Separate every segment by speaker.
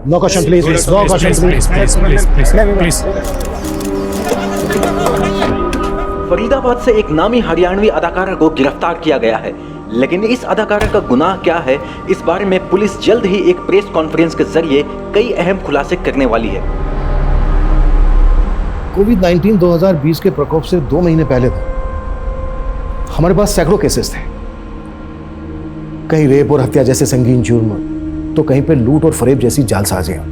Speaker 1: No question please, no question please.
Speaker 2: Faridabad से एक नामी हरियाणवी अदाकारा को गिरफ्तार किया गया है, लेकिन इस अदाकारा का गुनाह क्या है, इस बारे में पुलिस जल्द ही एक प्रेस कॉन्फ्रेंस के जरिए कई अहम खुलासे करने वाली है।
Speaker 1: कोविड-19 2020 के प्रकोप से 2 महीने पहले तक हमारे पास सैकड़ों केसेस थे। कहीं रेप और हत्या जैसे संगीन जुर्म, तो कहीं पे लूट और फरेब जैसी जालसाजियां।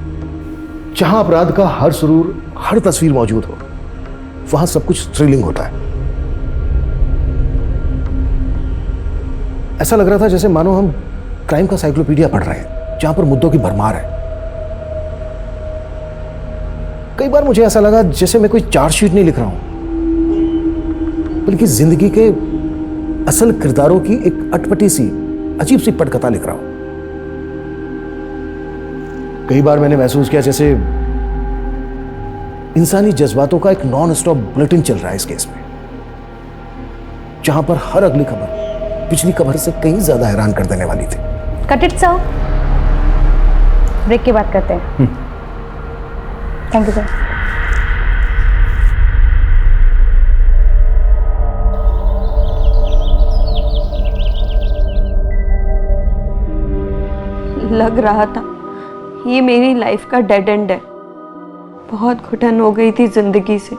Speaker 1: जहां अपराध का हर सुरूर, हर तस्वीर मौजूद हो, वहां सब कुछ थ्रिलिंग होता है। ऐसा लग रहा था जैसे मानो हम क्राइम का साइक्लोपीडिया पढ़ रहे हैं, जहां पर मुद्दों की भरमार है। कई बार मुझे ऐसा लगा जैसे मैं कोई चार्जशीट नहीं लिख रहा हूं, बल्कि जिंदगी के असल किरदारों की एक अटपटी सी, अजीब सी पटकथा लिख रहा हूं। कई बार मैंने महसूस किया जैसे इंसानी जज्बातों का एक नॉन स्टॉप बुलेटिन चल रहा है इस केस में, जहां पर हर अगली खबर पिछली खबर से कहीं ज्यादा हैरान कर देने वाली थी।
Speaker 3: कट इट सर, ब्रेक की बात करते हैं। Thank you sir.
Speaker 4: लग रहा था ये मेरी लाइफ का डेड एंड है। बहुत घुटन हो गई थी जिंदगी से।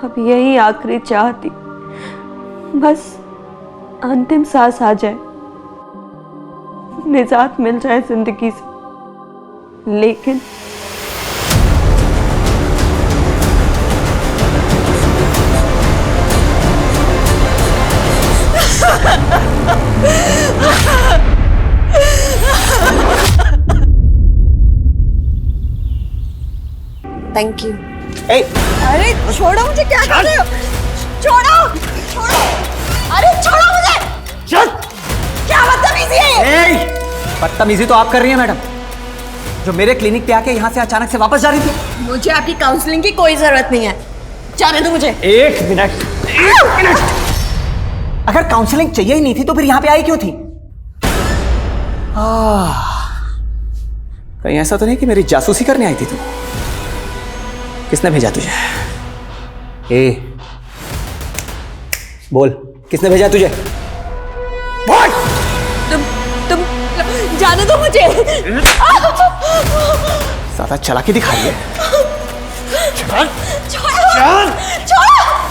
Speaker 4: अब यही आखिरी चाह थी, बस अंतिम सांस आ जाए, निजात मिल जाए जिंदगी से। लेकिन
Speaker 5: थैंक यू।
Speaker 6: अरे छोड़ो मुझे, क्या कर रहे हो? छोड़ो छोड़ो, अरे छोड़ो मुझे।
Speaker 7: चल।
Speaker 6: क्या बदतमीजी है?
Speaker 7: बदतमीजी तो आप कर रही हैं मैडम, जो मेरे क्लिनिक पे आके यहाँ से अचानक से वापस जा रही थी।
Speaker 6: मुझे आपकी काउंसलिंग की कोई जरूरत नहीं है, जाने दो मुझे।
Speaker 7: एक मिनट। अगर काउंसलिंग चाहिए ही नहीं थी तो फिर यहाँ पे आई क्यों थी? कहीं ऐसा तो नहीं कि मेरी जासूसी करने आई थी तू? किसने भेजा तुझे? बोल, किसने भेजा तुझे? बोल।
Speaker 6: तुम जाने दो मुझे।
Speaker 7: ज्यादा चालाकी दिखा रही है। चल
Speaker 6: छोड़ो छोड़ो।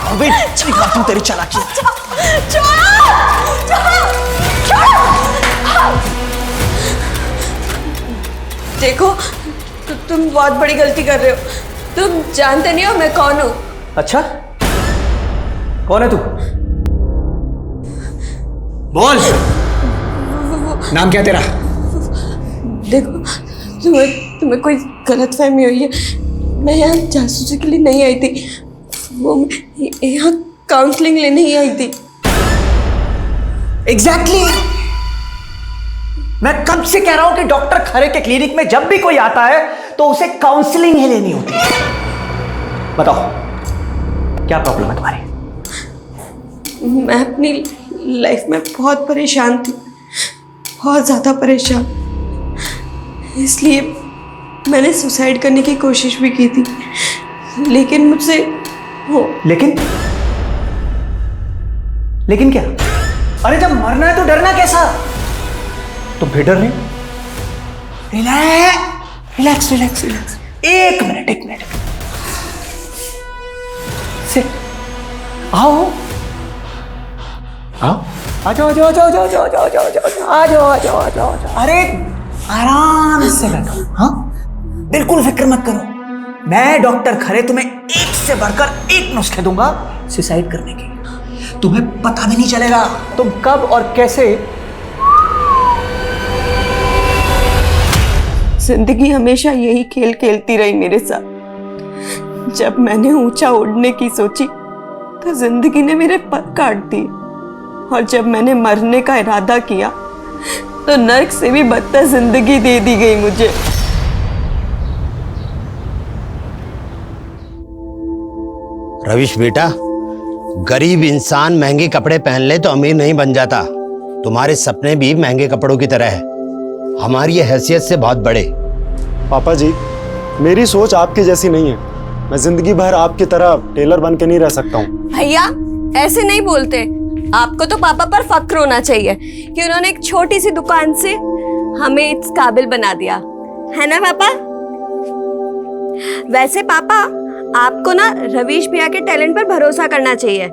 Speaker 7: अबे दिखा तेरी चालाकी।
Speaker 6: छोड़ो छोड़ो छोड़ो। देखो तुम बहुत बड़ी गलती कर रहे हो। तुम जानते नहीं हो मैं कौन हूं।
Speaker 7: अच्छा, कौन है तू? बोल, नाम क्या तेरा?
Speaker 6: देखो तुम्हें कोई गलतफहमी हुई है। मैं यहाँ जासूसी के लिए नहीं आई थी, वो यहाँ काउंसलिंग लेने ही आई थी।
Speaker 7: एग्जैक्टली। मैं कब से कह रहा हूं कि डॉक्टर खरे के क्लिनिक में जब भी कोई आता है तो उसे काउंसलिंग ही लेनी होती है। बताओ, क्या प्रॉब्लम है तुम्हारी?
Speaker 6: मैं अपनी लाइफ में बहुत परेशान थी, बहुत ज़्यादा परेशान। इसलिए मैंने सुसाइड करने की कोशिश भी की थी, लेकिन मुझसे हो।
Speaker 7: लेकिन क्या? अरे जब मरना है तो डरना कैसा? तुम फिर डर रहे हो? Relax relax relax. एक मिनट। सिट। आओ। आ जाओ। अरे आराम से बैठो। हाँ, बिल्कुल फिक्र मत करो। मैं डॉक्टर खरे तुम्हें एक से बढ़कर एक नुस्खे दूंगा सुसाइड करने के। तुम्हें पता भी नहीं चलेगा तुम कब और कैसे।
Speaker 4: जिंदगी हमेशा यही खेल खेलती रही मेरे साथ। जब मैंने ऊंचा उड़ने की सोची तो जिंदगी ने मेरे पर काट दिए, और जब मैंने मरने का इरादा किया तो नर्क से भी बदतर जिंदगी दे दी गई मुझे।
Speaker 8: रविश बेटा, गरीब इंसान महंगे कपड़े पहन ले तो अमीर नहीं बन जाता। तुम्हारे सपने भी महंगे कपड़ों की तरह है, हमारी हैसियत से बहुत बड़े।
Speaker 5: पापा जी, मेरी सोच आपकी जैसी नहीं है। मैं जिंदगी भर आपकी तरह टेलर बन के नहीं रह सकता हूँ।
Speaker 6: भैया ऐसे नहीं बोलते। आपको तो पापा पर फक्र होना चाहिए कि उन्होंने एक छोटी सी दुकान से हमें इस काबिल बना दिया, है ना पापा? वैसे पापा, आपको ना रवीश भैया के टैलेंट पर भरोसा करना चाहिए।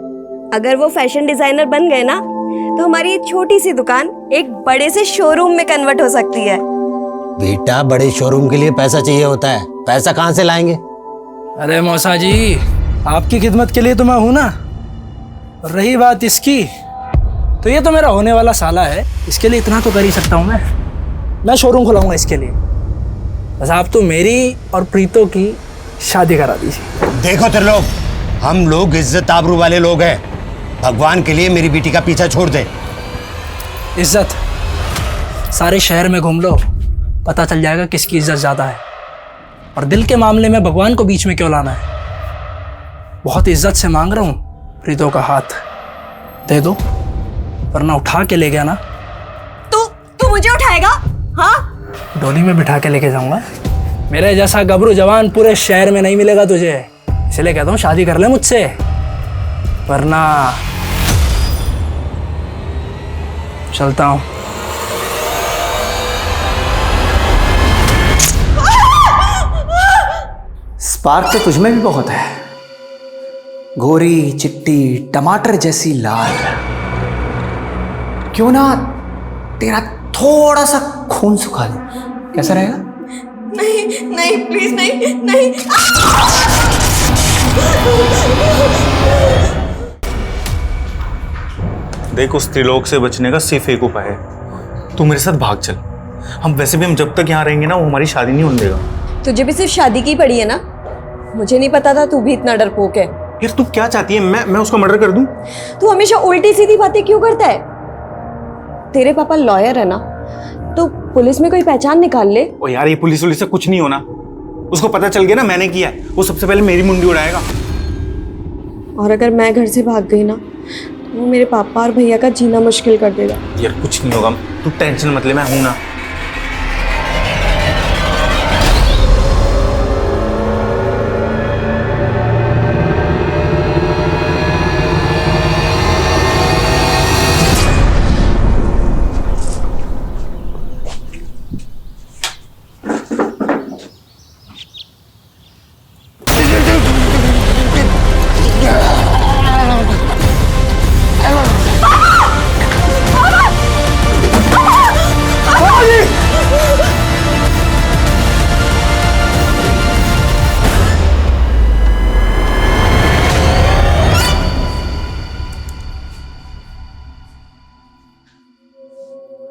Speaker 6: अगर वो फैशन डिजाइनर बन गए ना, तो हमारी छोटी सी दुकान एक बड़े से शोरूम में कन्वर्ट हो सकती है।
Speaker 8: बेटा, बड़े शोरूम के लिए पैसा चाहिए होता है, पैसा कहाँ से लाएंगे?
Speaker 9: अरे मौसा जी, आपकी खिदमत के लिए तो मैं हूं ना। और रही बात इसकी, तो ये तो मेरा होने वाला साला है, इसके लिए इतना तो कर ही सकता हूं मैं शोरूम खुलाऊंगा इसके लिए। बस आप तो मेरी और प्रीतो की शादी करा दीजिए।
Speaker 8: देखो त्रिलोक, हम लोग इज्जत आबरू वाले लोग हैं। भगवान के लिए मेरी बेटी का पीछा छोड़ दे।
Speaker 9: इज्जत सारे शहर में घूम लो, पता चल जाएगा किसकी इज्जत ज्यादा है। और दिल के मामले में भगवान को बीच में क्यों लाना है? बहुत इज्जत से मांग रहा हूँ, प्रीतो का हाथ दे दो, वरना उठा के ले गया ना।
Speaker 6: तू मुझे उठाएगा? हाँ,
Speaker 9: डोली में बिठा के लेके जाऊंगा। मेरे जैसा गबरू जवान पूरे शहर में नहीं मिलेगा तुझे, इसलिए कहता हूँ शादी कर ले मुझसे, वरना चलता हूँ।
Speaker 7: स्पार्क तो तुझमें भी बहुत है, गोरी चिट्टी टमाटर जैसी लाल। क्यों ना तेरा थोड़ा सा खून सुखा लूं, कैसा रहेगा?
Speaker 6: नहीं नहीं, प्लीज नहीं नहीं।
Speaker 10: देख, उस त्रिलोक से बचने का सिर्फ एक उपाय है, तू मेरे साथ भाग चल। हम वैसे भी हम जब तक यहाँ रहेंगे ना, वो हमारी शादी नहीं होने देगा।
Speaker 6: तुझे भी सिर्फ शादी की पड़ी है ना? मुझे नहीं पता था तू भी इतना डरपोक है।
Speaker 10: यार तू क्या चाहती है, मैं उसका मर्डर कर दूं?
Speaker 6: तू हमेशा उल्टी सीधी बातें क्यों करता है? तेरे पापा लॉयर है ना, तो पुलिस में कोई पहचान निकाल ले।
Speaker 10: ओ यार, ये पुलिस से कुछ नहीं होना। उसको पता चल गया ना मैंने किया है, वो सबसे पहले मेरी मुंडी उड़ाएगा।
Speaker 6: और अगर मैं घर से भाग गई ना, तो वो मेरे पापा और भैया का जीना मुश्किल कर देगा।
Speaker 10: यार कुछ नहीं होगा, तू टेंशन मत ले, मैं हूं ना।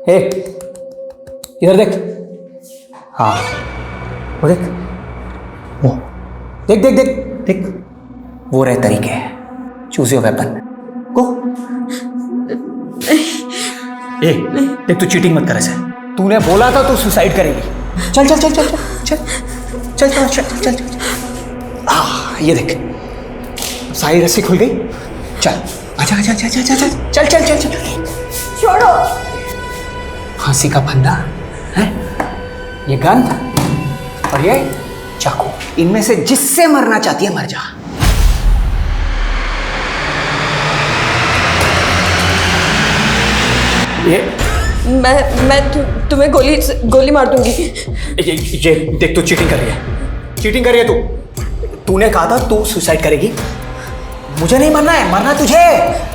Speaker 7: हे, इधर देख। हाँ, वो देख, वो देख देख देख देख, वो रहे तरीके। Choose your weapon. गो। ए, देख तू चीटिंग मत कर ऐसे। तूने बोला था तू सुसाइड करेगी। चल चल चल चल चल चल चल चल चल चल। ये देख, सारी रस्सी खुल गई। चल आजा आजा आजा आजा चल चल चल चल।
Speaker 6: छोड़ो।
Speaker 7: फांसी का फंदा है, ये गन और ये चाकू, इनमें से जिससे मरना चाहती है मर जा। ये
Speaker 6: मैं तुम्हें गोली मार दूंगी।
Speaker 7: ये देख, तू चीटिंग कर रही है, चीटिंग कर रही है। तूने कहा था तू सुसाइड करेगी। मुझे नहीं मरना है, मरना तुझे।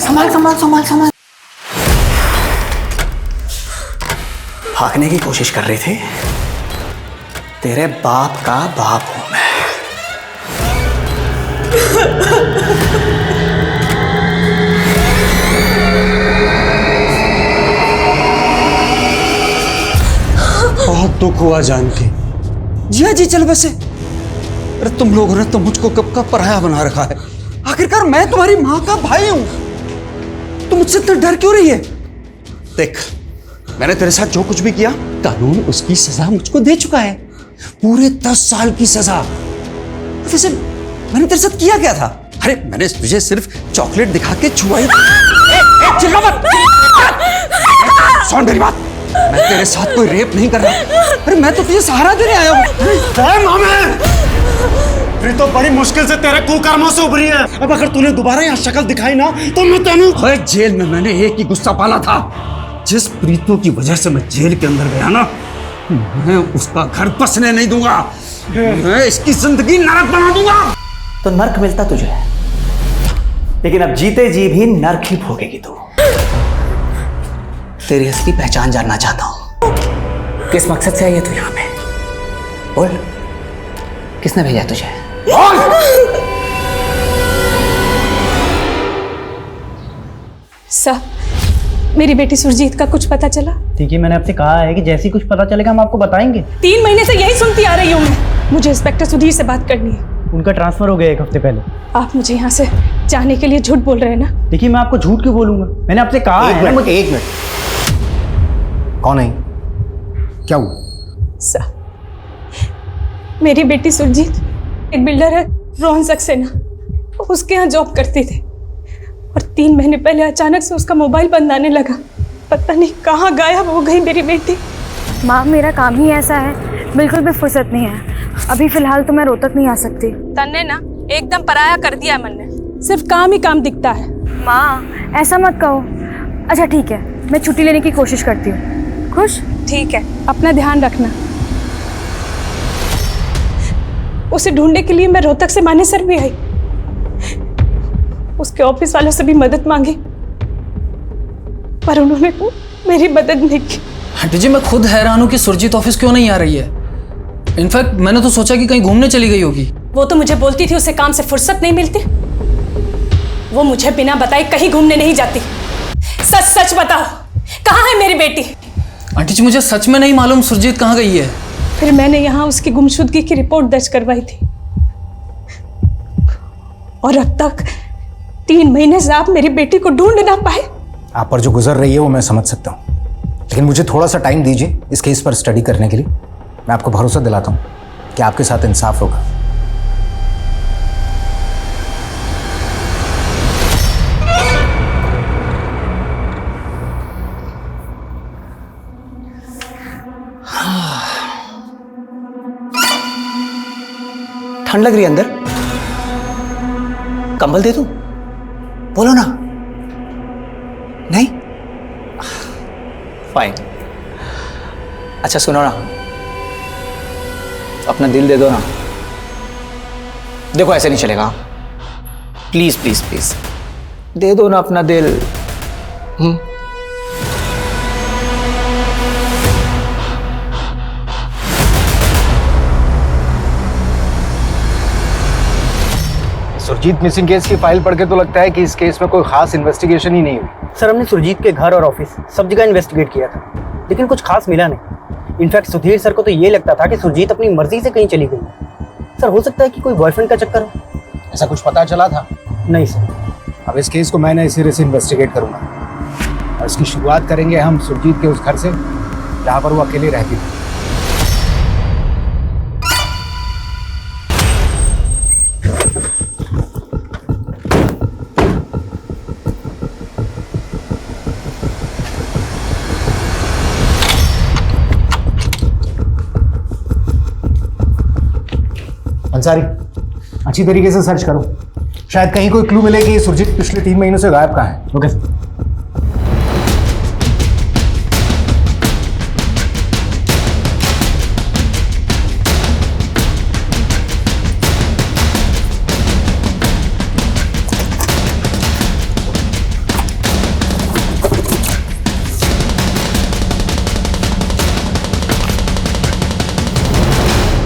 Speaker 7: संभाल संभाल संभाल संभाल। भागने की कोशिश कर रहे थे, तेरे बाप का बाप हूं मैं।
Speaker 5: बहुत दुख हुआ जान के।
Speaker 11: जिया जी चल बसे। अरे तुम लोगों ने तो मुझको कब का पराया बना रखा है। आखिरकार मैं तुम्हारी माँ का भाई हूं, तुम मुझसे इतना डर क्यों रही है? देख, मैंने तेरे साथ जो कुछ भी किया, कानून उसकी सजा मुझको दे चुका है, पूरे 10 साल की सजा। वैसे मैंने तेरे साथ किया क्या था? अरे मैंने तुझे सिर्फ चॉकलेट दिखा के छुआई। चिल्ला मत। सुन मेरी बात, मैं तेरे साथ कोई रेप नहीं कर रहा। अरे मैं तो तुझे सहारा देने आया हूँ।
Speaker 5: तो बड़ी मुश्किल से तेरे कुकर्मों से उभरी है। अब अगर तूने दोबारा यहाँ शक्ल दिखाई ना तो मैं तेनू।
Speaker 11: जेल में मैंने एक ही गुस्सा पाला था, जिस प्रीतों की वजह से मैं जेल के अंदर गया ना, मैं उसका घर बसने नहीं दूंगा। मैं इसकी जिंदगी नरक बना दूंगा।
Speaker 7: तो नर्क मिलता तुझे, लेकिन अब जीते जी भी नर्क ही भोगेगी तू। तेरी असली पहचान जानना चाहता हूं। किस मकसद से आई है तू यहां पे? बोल, किसने भेजा तुझे?
Speaker 6: सर, मेरी बेटी सुरजीत का कुछ पता चला?
Speaker 9: ठीक है, मैंने आपसे कहा है कि जैसे ही कुछ पता चलेगा हम आपको बताएंगे।
Speaker 6: 3 महीने से यही सुनती आ रही हूँ मैं। मुझे इंस्पेक्टर सुधीर से बात करनी है।
Speaker 9: उनका ट्रांसफर हो गया 1 हफ्ते पहले।
Speaker 6: आप मुझे यहाँ से जाने के लिए झूठ बोल रहे हैं ना?
Speaker 9: देखिए, मैं आपको झूठ क्यों बोलूंगा? मैंने आपसे कहा है।
Speaker 1: एक मिनट, कौन है? क्या हुआ?
Speaker 6: सर, मेरी बेटी सुरजीत एक बिल्डर है रोहन सक्सेना, उसके यहाँ जॉब करती थी और 3 महीने पहले अचानक से उसका मोबाइल बंद आने लगा। पता नहीं कहाँ गायब हो गई मेरी बेटी।
Speaker 3: माँ, मेरा काम ही ऐसा है, बिल्कुल भी फुर्सत नहीं है। अभी फिलहाल तो मैं रोहतक नहीं आ सकती।
Speaker 6: तन्ने ना एकदम पराया कर दिया है मन ने, सिर्फ काम ही काम दिखता है।
Speaker 3: माँ, ऐसा मत कहो। अच्छा ठीक है, मैं छुट्टी लेने की कोशिश करती हूँ। खुश?
Speaker 6: ठीक है, अपना ध्यान रखना। उसे ढूंढने के लिए मैं रोहतक से मानेसर भी आई, उसके ऑफिस वालों से भी मदद मांगी, पर उन्होंने मेरी मदद नहीं की।
Speaker 12: आंटी जी, मैं खुद हैरान हूँ कि सुरजीत ऑफिस क्यों नहीं आ रही है। इनफैक्ट मैंने तो सोचा कि कहीं घूमने चली गई होगी।
Speaker 6: वो तो मुझे बोलती थी उसे काम से फुर्सत नहीं मिलती। वो मुझे बिना बताए कहीं घूमने नहीं जाती। सच सच बताओ, कहाँ है मेरी बेटी?
Speaker 12: आंटी जी, मुझे सच में नहीं मालूम सुरजीत कहाँ गई है।
Speaker 6: फिर मैंने यहाँ उसकी गुमशुदगी की रिपोर्ट दर्ज करवाई थी और अब तक 3 महीने से आप मेरी बेटी को ढूंढ ना पाए।
Speaker 1: आप पर जो गुजर रही है वो मैं समझ सकता हूँ, लेकिन मुझे थोड़ा सा टाइम दीजिए इस केस पर स्टडी करने के लिए। मैं आपको भरोसा दिलाता हूँ कि आपके साथ इंसाफ होगा।
Speaker 7: ठंड लग रही है अंदर, कंबल दे दूं? बोलो ना। नहीं? फाइन। अच्छा सुनो ना, अपना दिल दे दो ना। देखो ऐसे नहीं चलेगा, प्लीज प्लीज प्लीज दे दो ना अपना दिल।
Speaker 1: सुरजीत मिसिंग केस की फाइल पढ़ के तो लगता है कि इस केस में कोई खास इन्वेस्टिगेशन ही नहीं हुई।
Speaker 9: सर, हमने सुरजीत के घर और ऑफिस सब जगह इन्वेस्टिगेट किया था, लेकिन कुछ खास मिला नहीं। इनफैक्ट सुधीर सर को तो ये लगता था कि सुरजीत अपनी मर्जी से कहीं चली गई। सर, हो सकता है कि कोई बॉयफ्रेंड का चक्कर हो।
Speaker 1: ऐसा कुछ पता चला था?
Speaker 9: नहीं सर।
Speaker 1: अब इस केस को मैं नए सिरे से इन्वेस्टिगेट करूंगा और इसकी शुरुआत करेंगे हम सुरजीत के उस घर से जहाँ पर वो अकेले रहती थी। अंसारी, अच्छी तरीके से सर्च करो, शायद कहीं कोई क्लू मिले कि सुरजीत पिछले 3 महीनों से गायब कहाँ है। ओके।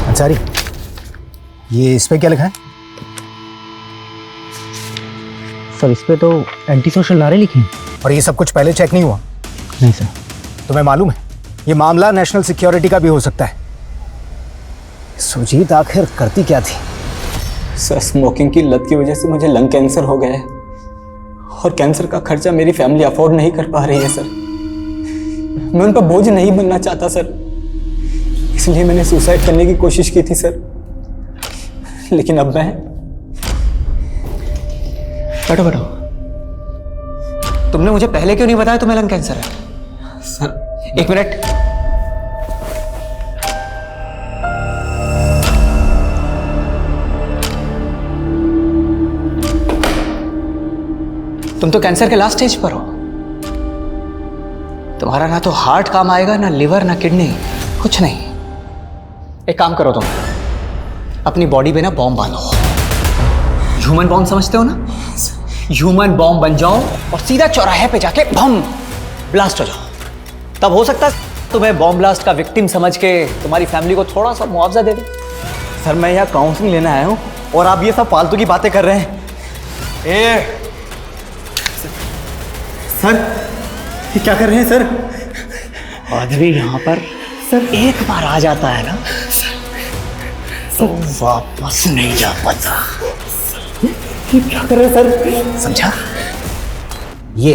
Speaker 1: अंसारी, ये इस पे क्या लिखा है?
Speaker 9: सर, इस पे तो एंटी सोशल नारे लिखे हैं।
Speaker 1: और ये सब कुछ पहले चेक नहीं हुआ?
Speaker 9: नहीं सर।
Speaker 1: तुम्हें मालूम है ये मामला नेशनल सिक्योरिटी का भी हो सकता है। सुरजीत आखिर करती क्या थी?
Speaker 13: सर, स्मोकिंग की लत की वजह से मुझे लंग कैंसर हो गया है और कैंसर का खर्चा मेरी फैमिली अफोर्ड नहीं कर पा रही है सर। मैं उन पर बोझ नहीं बनना चाहता सर, इसलिए मैंने सुसाइड करने की कोशिश की थी सर। लेकिन अब मैं
Speaker 7: बैठो बैठो। तुमने मुझे पहले क्यों नहीं बताया तुम्हें लंग कैंसर है?
Speaker 13: Sir
Speaker 7: 1 minute. तुम तो कैंसर के लास्ट स्टेज पर हो। तुम्हारा ना तो हार्ट काम आएगा, ना लिवर, ना किडनी, कुछ नहीं। एक काम करो, तुम अपनी बॉडी पे ना बॉम्ब बांधो। ह्यूमन बॉम्ब समझते हो ना? ह्यूमन बॉम्ब बन जाओ और सीधा चौराहे पे जाके बम ब्लास्ट हो जाओ। तब हो सकता है तुम्हें बॉम्ब ब्लास्ट का विक्टिम समझ के तुम्हारी फैमिली को थोड़ा सा मुआवजा दे दे।
Speaker 13: सर मैं यहाँ काउंसलिंग लेने आया हूँ और आप ये सब फालतू की बातें कर रहे हैं। सर ये क्या कर रहे हैं सर?
Speaker 7: आदमी यहाँ पर सर एक बार आ जाता है ना तो वापस नहीं जा पाता।
Speaker 13: ये क्या कर रहे हैं सर?
Speaker 7: समझा?
Speaker 1: ये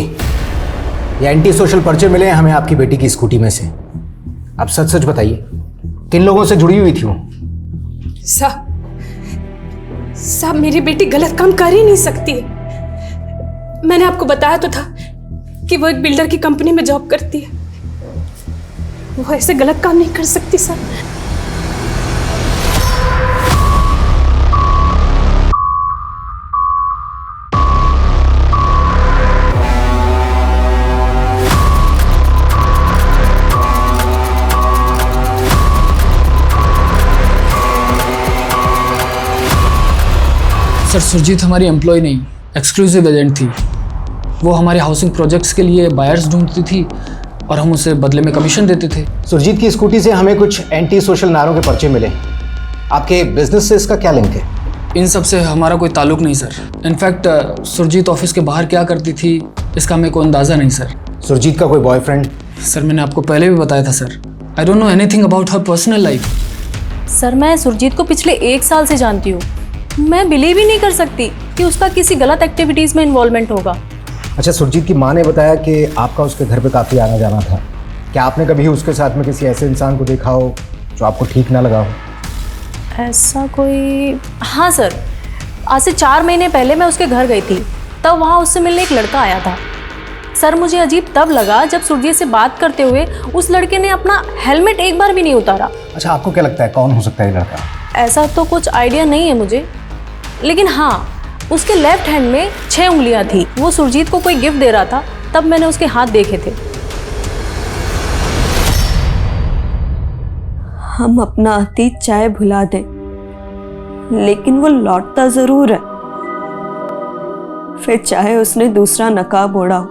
Speaker 1: एंटी सोशल पर्चे मिले हैं हमें आपकी बेटी की स्कूटी में से। आप सच सच बताइए किन लोगों से जुड़ी हुई थी वो?
Speaker 6: साहब मेरी बेटी गलत काम कर ही नहीं सकती। मैंने आपको बताया तो था कि वो एक बिल्डर की कंपनी में जॉब करती है। वो ऐसे गलत काम नहीं कर सकती सर।
Speaker 12: सर सुरजीत हमारी एम्प्लॉय नहीं, एक्सक्लूसिव एजेंट थी। वो हमारे हाउसिंग प्रोजेक्ट्स के लिए बायर्स ढूंढती थी और हम उसे बदले में कमीशन देते थे।
Speaker 1: सुरजीत की स्कूटी से हमें कुछ एंटी सोशल नारों के पर्चे मिले। आपके बिजनेस से इसका क्या लिंक है?
Speaker 12: इन सब से हमारा कोई ताल्लुक नहीं सर। इनफैक्ट सुरजीत ऑफिस के बाहर क्या करती थी इसका हमें कोई अंदाज़ा नहीं सर।
Speaker 1: सुरजीत का कोई बॉयफ्रेंड?
Speaker 12: सर मैंने आपको पहले भी बताया था sir. I don't know anything about her personal life.
Speaker 3: Sir मैं सुरजीत को पिछले 1 साल से जानती हूँ। मैं बिलीव ही नहीं कर सकती कि उसका किसी गलत एक्टिविटीज़ में इन्वॉल्वमेंट होगा।
Speaker 1: अच्छा, सुरजीत की माँ ने बताया कि आपका उसके घर पे काफ़ी आना जाना था। क्या आपने कभी उसके साथ में किसी ऐसे इंसान को देखा हो जो आपको ठीक ना लगा हो?
Speaker 3: ऐसा कोई? हाँ सर, आज से 4 महीने पहले मैं उसके घर गई थी, तब वहाँ उससे मिलने एक लड़का आया था। सर मुझे अजीब तब लगा जब सुरजीत से बात करते हुए उस लड़के ने अपना हेलमेट एक बार भी नहीं उतारा।
Speaker 1: अच्छा, आपको क्या लगता है कौन हो सकता है ये लड़का?
Speaker 3: ऐसा तो कुछ आइडिया नहीं है मुझे, लेकिन हाँ उसके लेफ्ट हैंड में 6 उंगलियां थी। वो सुरजीत को कोई गिफ्ट दे रहा था, तब मैंने उसके हाथ देखे थे।
Speaker 4: हम अपना अतीत चाहे भुला दें, लेकिन वो लौटता जरूर है। फिर चाहे उसने दूसरा नकाब ओढ़ा हो,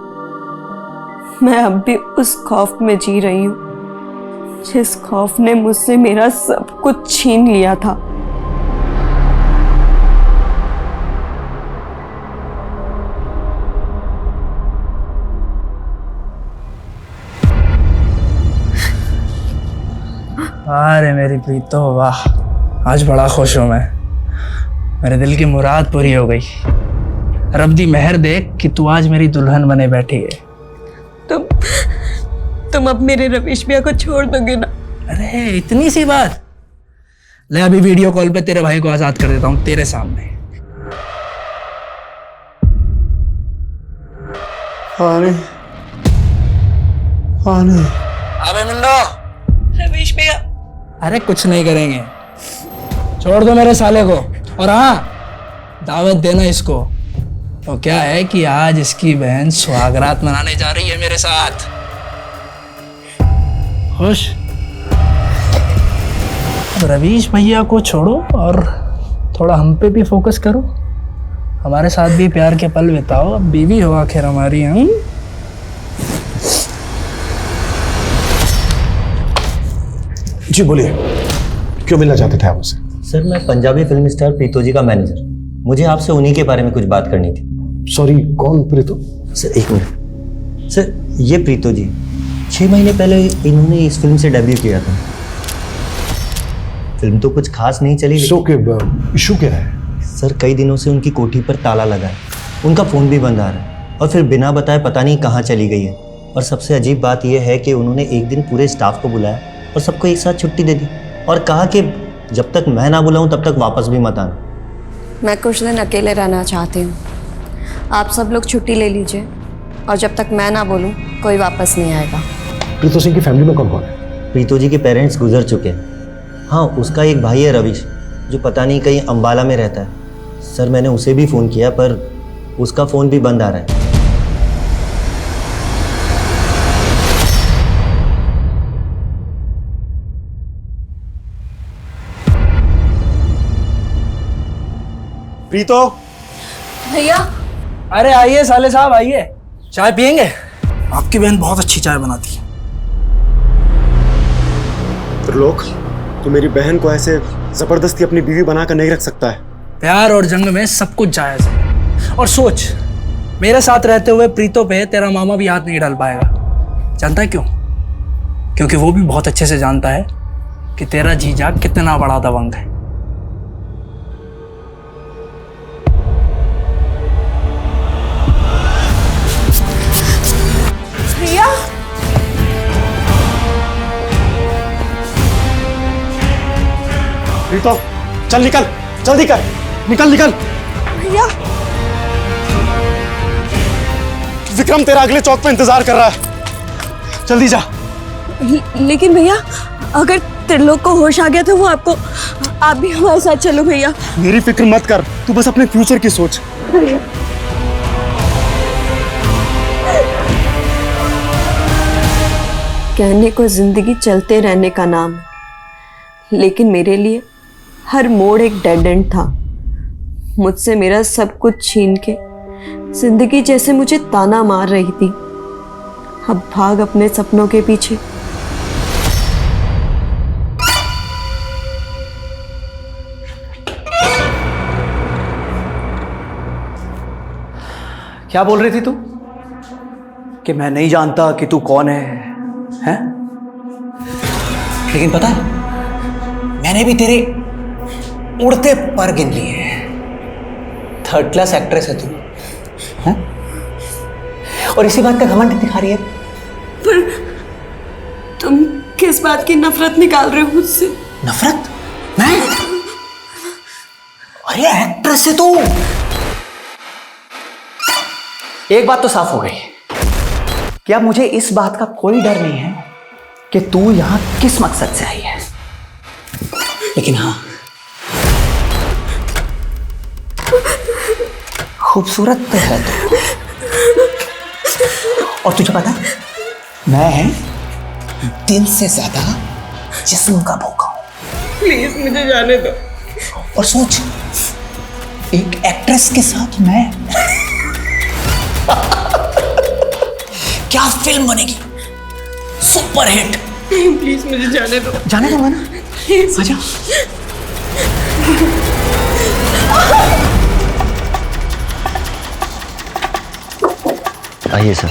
Speaker 4: मैं अब भी उस खौफ में जी रही हूँ जिस खौफ ने मुझसे मेरा सब कुछ छीन लिया था।
Speaker 9: अरे मेरी प्रीतो, वाह आज बड़ा खुश हूँ मैं। मेरे दिल की मुराद पूरी हो गई। रब दी मेहर देख कि तू आज मेरी दुल्हन बने बैठी है।
Speaker 4: तुम अब मेरे रवीश भैया को छोड़ दोगे ना?
Speaker 9: अरे इतनी सी बात। ले अभी वीडियो कॉल पे तेरे भाई को आजाद कर देता हूँ तेरे सामने। अबे मिंडो।
Speaker 4: रवीश भैया।
Speaker 9: अरे कुछ नहीं करेंगे, छोड़ दो मेरे साले को। और हाँ, दावत देना इसको। तो क्या है कि आज इसकी बहन सुहागरात मनाने जा रही है मेरे साथ। खुश? अब रवीश भैया को छोड़ो और थोड़ा हम पे भी फोकस करो। हमारे साथ भी प्यार के पल बिताओ। अब बीवी हो आखिर हमारी। हम
Speaker 1: जी बोलिए, क्यों मिलना चाहते थे आप मुझसे?
Speaker 14: सर मैं पंजाबी फिल्म स्टार प्रीतो जी का मैनेजर। मुझे आपसे उन्हीं के बारे में कुछ बात करनी थी।
Speaker 1: सॉरी, कौन प्रीतो?
Speaker 14: Sir 1 minute. सर ये प्रीतो जी 6 महीने पहले इन्होंने इस फिल्म से डेब्यू किया था। फिल्म तो कुछ खास नहीं चली।
Speaker 1: इशू क्या है?
Speaker 14: सर कई दिनों से उनकी कोठी पर ताला लगा है, उनका फ़ोन भी बंद आ रहा है और फिर बिना बताए पता नहीं कहाँ चली गई है। और सबसे अजीब बात यह है कि उन्होंने एक दिन पूरे स्टाफ को बुलाया और सबको एक साथ छुट्टी दे दी और कहा कि जब तक मैं ना बुलाऊं तब तक वापस भी मत आना।
Speaker 6: मैं कुछ दिन अकेले रहना चाहती हूँ आप सब लोग छुट्टी ले लीजिए और जब तक मैं ना बोलूं कोई वापस नहीं आएगा।
Speaker 1: प्रीतो सिंह की फैमिली में कौन कौन है?
Speaker 14: प्रीतो जी के पेरेंट्स गुजर चुके हैं। हाँ, उसका एक भाई है रविश, जो पता नहीं कहीं अंबाला में रहता है। सर मैंने उसे भी फ़ोन किया पर उसका फ़ोन भी बंद आ रहा है।
Speaker 5: प्रीतो
Speaker 6: भैया।
Speaker 9: अरे आइए साले साहब, आइए, चाय पियेंगे? आपकी बहन बहुत अच्छी चाय बनाती है।
Speaker 5: त्रिलोक, तू मेरी बहन को ऐसे जबरदस्ती अपनी बीवी बनाकर नहीं रख सकता है।
Speaker 9: प्यार और जंग में सब कुछ जायज है। और सोच, मेरे साथ रहते हुए प्रीतो पे तेरा मामा भी हाथ नहीं डाल पाएगा। जानता है क्यों? क्योंकि वो भी बहुत अच्छे से जानता है कि तेरा जीजा कितना बड़ा दबंग है।
Speaker 6: भैया।
Speaker 5: प्रीतो चल निकल, जल्दी कर, निकल निकल।
Speaker 6: भैया।
Speaker 5: विक्रम तेरा अगले चौक पे इंतजार कर रहा है, जल्दी जा।
Speaker 6: लेकिन भैया, अगर त्रिलोक को होश आ गया तो वो आपको, आप भी हमारे साथ चलो भैया।
Speaker 5: मेरी फिक्र मत कर, तू बस अपने फ्यूचर की सोच।
Speaker 4: कहने को जिंदगी चलते रहने का नाम है, लेकिन मेरे लिए हर मोड़ एक डेड एंड था। मुझसे मेरा सब कुछ छीन के जिंदगी जैसे मुझे ताना मार रही थी। अब भाग अपने सपनों के पीछे।
Speaker 7: क्या बोल रही थी तू? कि मैं नहीं जानता कि तू कौन है, हैं? लेकिन पता है, मैंने भी तेरे उड़ते पर गिन लिए हैं। 3rd क्लास एक्ट्रेस है तू, हैं? और इसी बात का घमंड दिखा रही है।
Speaker 6: पर तुम किस बात की नफरत निकाल रहे हो मुझसे?
Speaker 7: नफरत? मैं? अरे एक्ट्रेस है तू। एक बात तो साफ हो गई कि अब मुझे इस बात का कोई डर नहीं है कि तू यहां किस मकसद से आई है। लेकिन हाँ, खूबसूरत तो है तू। और तुझे पता है, मैं दिल से ज्यादा जिस्म का भूखा हूं।
Speaker 6: प्लीज मुझे जाने दो।
Speaker 7: और सोच, एक एक्ट्रेस के साथ मैं क्या फिल्म बनेगी, सुपर हिट।
Speaker 6: नहीं प्लीज मुझे जाने दो।
Speaker 7: जाने दूंगा ना, आजा।
Speaker 14: आइए सर।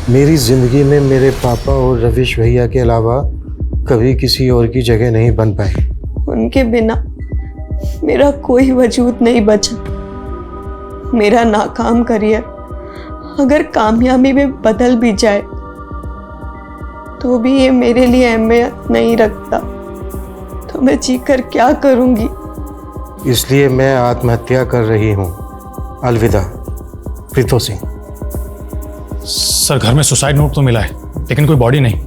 Speaker 1: मेरी जिंदगी में मेरे पापा और रविश भैया के अलावा कभी किसी और की जगह नहीं बन पाई।
Speaker 4: उनके बिना मेरा कोई वजूद नहीं बचा। मेरा नाकाम करियर अगर कामयाबी में बदल भी जाए तो भी ये मेरे लिए अहमियत नहीं रखता। तो मैं जीकर क्या करूंगी?
Speaker 1: इसलिए मैं आत्महत्या कर रही हूँ। अलविदा प्रीतो सिंह।
Speaker 10: सर घर में सुसाइड नोट तो मिला है, लेकिन कोई बॉडी नहीं।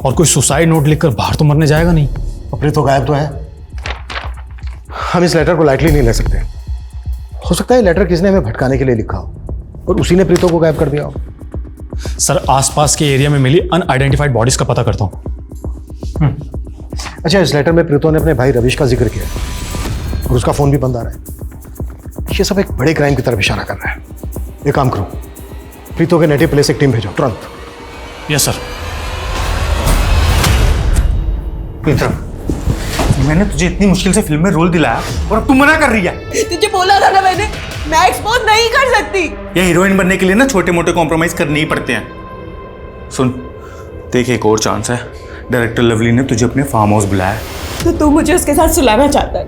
Speaker 10: और कोई सुसाइड नोट लिखकर बाहर तो मरने जाएगा नहीं।
Speaker 1: और प्रीतो गायब तो है। हम इस लेटर को लाइटली नहीं ले सकते। हो सकता है लेटर किसने हमें भटकाने के लिए लिखा हो और उसी ने प्रीतो को गायब कर दिया हो।
Speaker 10: सर आसपास के एरिया में मिली अनआइडेंटिफाइड बॉडीज का पता करता हूँ।
Speaker 1: अच्छा, इस लेटर में प्रीतो ने अपने भाई रविश का जिक्र किया और उसका फोन भी बंद आ रहा है। ये सब एक बड़े क्राइम की तरफ इशारा कर रहा है। एक काम करो, प्रीतो के नेटिव प्लेस एक टीम भेजो तुरंत।
Speaker 10: Yes sir.
Speaker 5: विक्रम, मैंने तुझे इतनी मुश्किल से फिल्म में रोल दिलाया और अब तू मना कर रही है।
Speaker 4: तुझे बोला था ना मैंने, मैं एक्सपोज नहीं कर सकती।
Speaker 10: ये हीरोइन बनने के लिए ना छोटे मोटे कॉम्प्रोमाइज करने ही पड़ते हैं। सुन, देख एक और चांस है। डायरेक्टर लवली ने तुझे अपने फार्म हाउस बुलाया।
Speaker 4: तो तू मुझे उसके साथ सुलाना चाहता है?